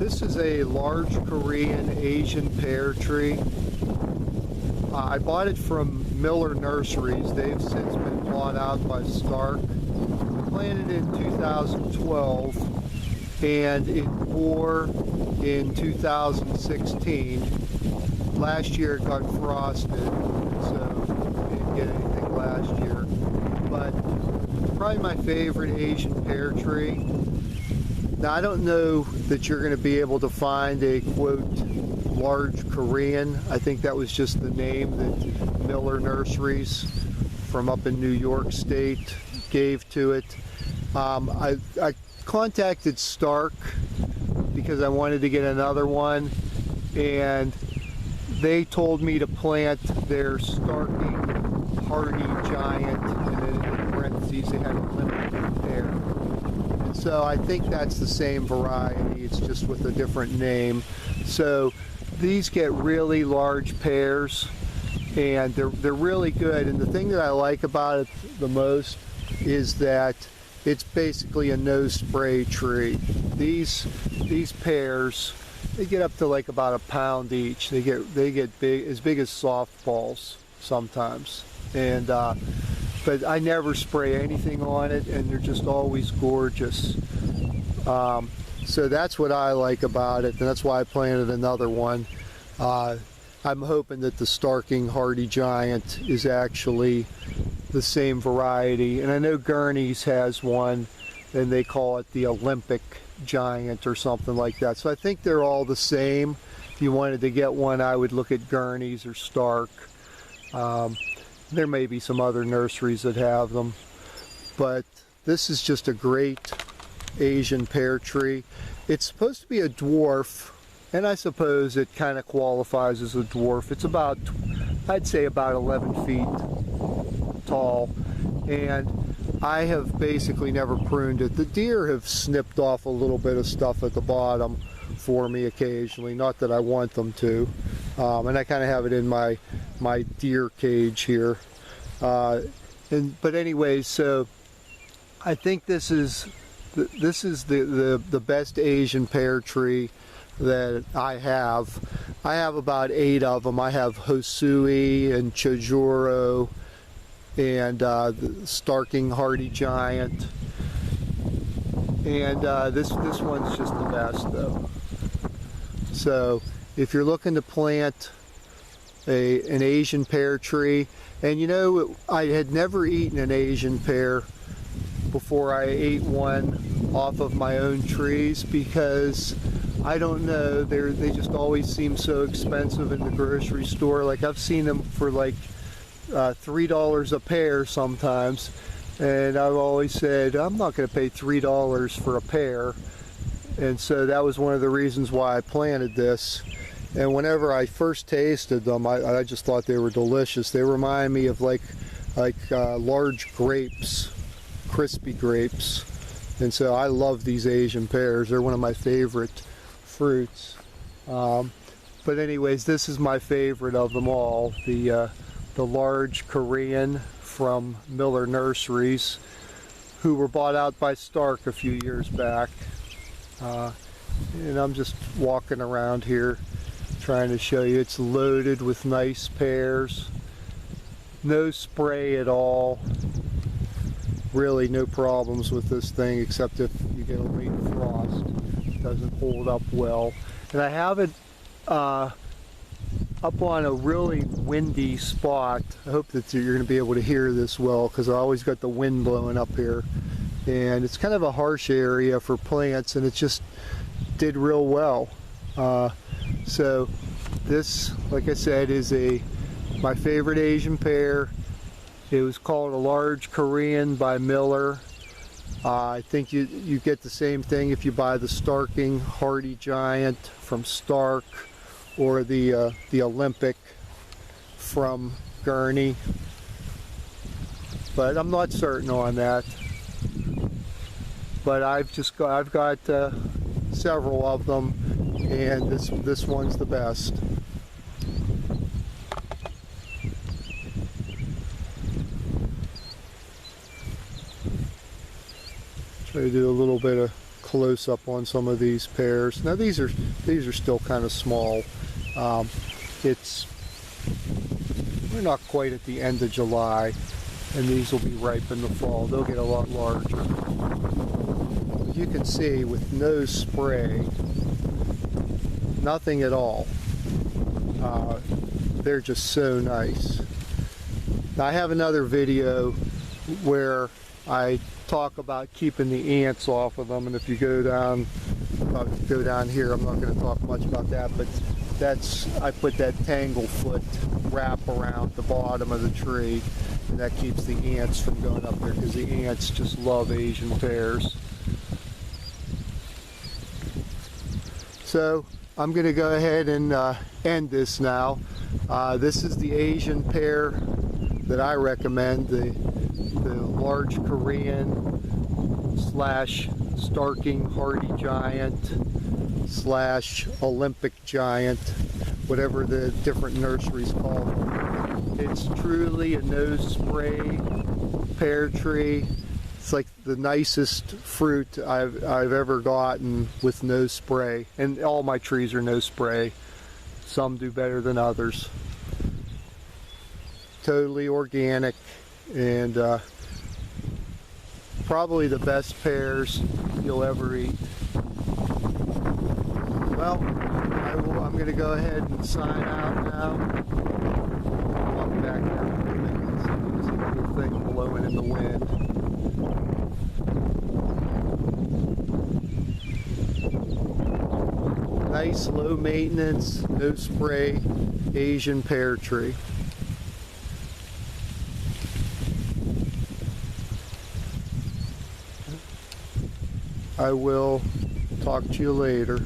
This is a large Korean Asian pear tree. I bought it from Miller Nurseries. They've since been bought out by Stark. I planted it in 2012 and it bore in 2016. Last year it got frosted, so I didn't get anything last year. But probably my favorite Asian pear tree. Now I don't know that you're going to be able to find a quote large Korean. I think that was just the name that Miller Nurseries from up in New York State gave to it. I contacted Stark because I wanted to get another one, and they told me to plant their Starking Hardy Giant, and then in parentheses they had a limited pear. And so I think that's the same variety, it's just with a different name. So these get really large pears, and they're really good. And the thing that I like about it the most is that it's basically a no spray tree. These pears, they get up to like about a pound each. They get big, as big as softballs sometimes. And but I never spray anything on it, and they're just always gorgeous. So that's what I like about it, and that's why I planted another one. I'm hoping that the Starking Hardy Giant is actually the same variety, and I know Gurney's has one, and they call it the Olympic Giant or something like that. So I think they're all the same. If you wanted to get one, I would look at Gurney's or Stark. There may be some other nurseries that have them, but this is just a great Asian pear tree. It's supposed to be a dwarf, and I suppose it kind of qualifies as a dwarf. It's about, I'd say about 11 feet tall, and I have basically never pruned it. The deer have snipped off a little bit of stuff at the bottom for me occasionally, not that I want them to, and I kind of have it in my deer cage here. But anyways, so I think this is the best Asian pear tree that I have. I have about 8 of them. I have Hosui and Chojuro and the Starking Hardy Giant, and this one's just the best though. So if you're looking to plant an Asian pear tree, and you know, I had never eaten an Asian pear before I ate one off of my own trees, because I don't know, they just always seem so expensive in the grocery store. Like I've seen them for like $3 a pear sometimes, and I've always said I'm not going to pay $3 for a pear. And so that was one of the reasons why I planted this. And whenever I first tasted them, I just thought they were delicious. They remind me of like large grapes, crispy grapes. And so I love these Asian pears. They're one of my favorite fruits. But anyways, this is my favorite of them all, the large Korean from Miller Nurseries, who were bought out by Stark a few years back. And I'm just walking around here trying to show you. It's loaded with nice pears. No spray at all. Really no problems with this thing, except if you get a late frost. It doesn't hold up well. And I have it up on a really windy spot. I hope that you're going to be able to hear this well, because I always got the wind blowing up here. And it's kind of a harsh area for plants, and it just did real well. So this, like I said, is my favorite Asian pear. It was called a large Korean by Miller. I think you get the same thing if you buy the Starking Hardy Giant from Stark, or the Olympic from Gurney. But I'm not certain on that. But I've got several of them, and this one's the best. Try to do a little bit of close up on some of these pears. Now these are still kind of small. We're not quite at the end of July, and these will be ripe in the fall. They'll get a lot larger. But you can see with no spray, nothing at all, they're just so nice. Now I have another video where I talk about keeping the ants off of them, and if you go down here, I'm not going to talk much about that, but I put that tanglefoot wrap around the bottom of the tree, and that keeps the ants from going up there, because the ants just love Asian pears. So I'm going to go ahead and end this now. This is the Asian pear that I recommend, the large Korean / Starking hardy giant / Olympic giant, whatever the different nurseries call it. It's truly a no spray pear tree. It's like the nicest fruit I've ever gotten with no spray, and all my trees are no spray. Some do better than others. Totally organic, and probably the best pears you'll ever eat. Well, I'm going to go ahead and sign out now. Walk back there. There's another thing blowing in the wind. Nice, low maintenance, no spray Asian pear tree. I will talk to you later.